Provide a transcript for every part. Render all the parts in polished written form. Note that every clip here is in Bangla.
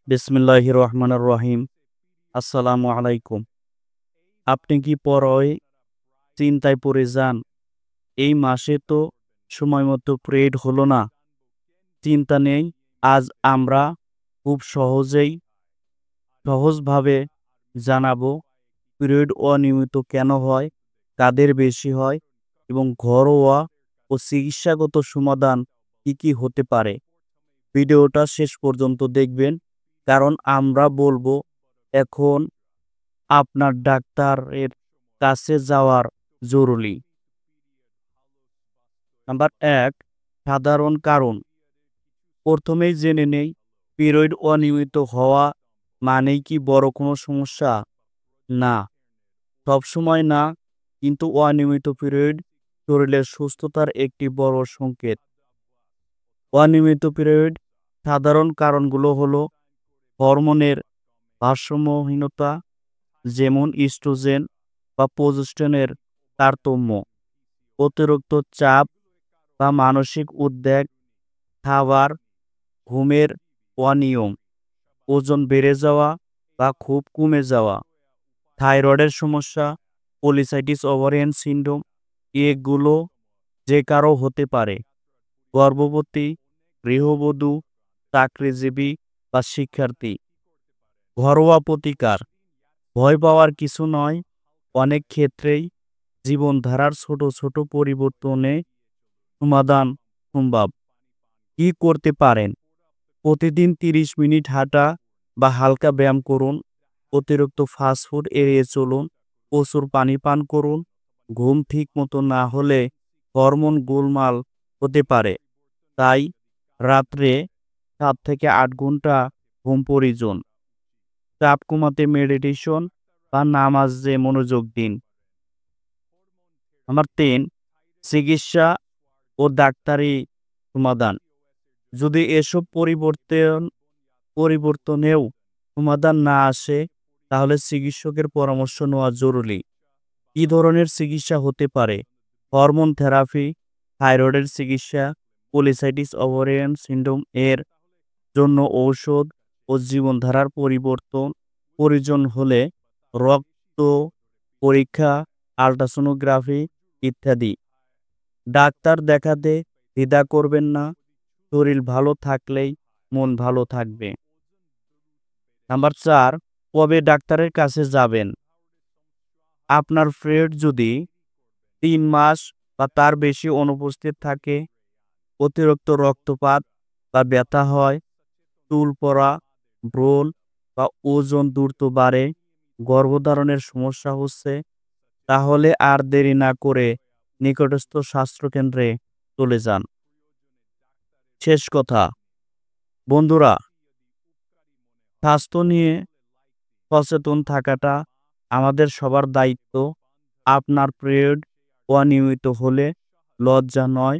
বিসমিল্লাহির রহমানির রহিম। আসসালামু আলাইকুম। আপনি কি পরই চিন্তায় পড়ে যান? এই মাসে তো সময়মতো পিরিয়ড হলো না। চিন্তা নেই, আজ আমরা খুব সহজভাবে জানাবো পিরিয়ড অনিয়মিত কেন হয়, কাদের বেশি হয় এবং ঘরোয়া ও চিকিৎসাগত সমাধান কি কি হতে পারে। ভিডিওটা শেষ পর্যন্ত দেখবেন, কারণ আমরা বলবো এখন আপনার ডাক্তারের কাছে যাওয়ার জরুরি। নাম্বার ১, সাধারণ কারণ। প্রথমেই জেনে নেই, পিরিয়ড অনিয়মিত হওয়া মানেই কি বড় কোনো সমস্যা? না, সবসময় না, কিন্তু অনিয়মিত পিরিয়ড শরীরের সুস্থতার একটি বড় সংকেত। অনিয়মিত পিরিয়ড সাধারণ কারণগুলো হলো হরমোনের ভারসাম্যহীনতা, যেমন ইস্ট্রোজেন বা প্রোজেস্টেরনের তারতম্য, অতিরিক্ত চাপ বা মানসিক উদ্বেগ, খাবার, ঘুমের অনিয়ম, ওজন বেড়ে যাওয়া বা খুব কমে যাওয়া, থাইরয়েডের সমস্যা, পলিসাইটিস ওভারিয়ান সিনড্রোম, এগুলো যে কারো হতে পারে। গর্ভবতী, গৃহবধূ, চাকরিজীবী বা শিক্ষার্থী। ঘরোয়া প্রতিকার। ভয় পাওয়ার কিছু নয়, অনেক ক্ষেত্রেই জীবনধারার ছোট ছোট পরিবর্তনে সমাধান সম্ভব। কি করতে পারেন? প্রতিদিন ৩০ মিনিট হাঁটা বা হালকা ব্যায়াম করুন, অতিরিক্ত ফাস্টফুড এড়িয়ে চলুন, প্রচুর পানি পান করুন। ঘুম ঠিক মতো না হলে হরমোন গোলমাল হতে পারে, তাই রাত্রে ৭ থেকে ৮ ঘন্টা ঘুম প্রয়োজন। চাপ কমাতে মেডিটেশন বা নামাজে মনোযোগ দিন। নাম্বার ৩, চিকিৎসা ও ডাক্তারি সমাধান। যদি এসব পরিবর্তনেও সমাধান না আসে, তাহলে চিকিৎসকের পরামর্শ নেওয়া জরুরি। কি ধরনের চিকিৎসা হতে পারে? হরমোন থেরাপি, থাইরয়েডের চিকিৎসা, পলিসাইটিস ওভারিয়ান সিনড্রোম এর জন্য ঔষধ ও জীবনধারার পরিবর্তন, প্রয়োজন হলে রক্ত পরীক্ষা, আল্ট্রাসোনোগ্রাফি ইত্যাদি। ডাক্তার দেখাতে দ্বিধা করবেন না, শরীর ভালো থাকলেই মন ভালো থাকবে। নাম্বার ৪, কবে ডাক্তারের কাছে যাবেন? আপনার পিরিয়ড যদি ৩ মাস বা তার বেশি অনুপস্থিত থাকে, অতিরিক্ত রক্তপাত বা ব্যথা হয়, চুল পড়া, ব্রণ বা ওজন দ্রুত বাড়ে, গর্ভধারণের সমস্যা হচ্ছে, তাহলে আর দেরি না করে নিকটস্থ স্বাস্থ্যকেন্দ্রে চলে যান। শেষ কথা, বন্ধুরা, স্বাস্থ্য নিয়ে সচেতন থাকাটা আমাদের সবার দায়িত্ব। আপনার পিরিয়ড অনিয়মিত হলে লজ্জা নয়,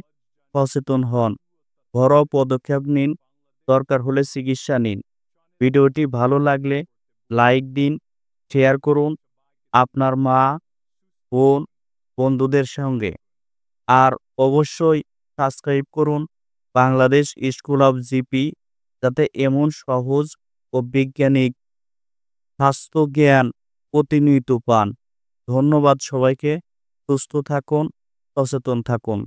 সচেতন হন, ঘরোয়া পদক্ষেপ নিন, দরকার হলে চিকিৎসা নিন। ভিডিওটি ভালো লাগলে লাইক দিন, শেয়ার করুন আপনার মা, বোন, বন্ধুদের সঙ্গে। আর অবশ্যই সাবস্ক্রাইব করুন বাংলাদেশ স্কুল অব জিপি, যাতে এমন সহজ ও বৈজ্ঞানিক স্বাস্থ্য জ্ঞান প্রতিনিয়ত পান। ধন্যবাদ সবাইকে। সুস্থ থাকুন, সচেতন থাকুন।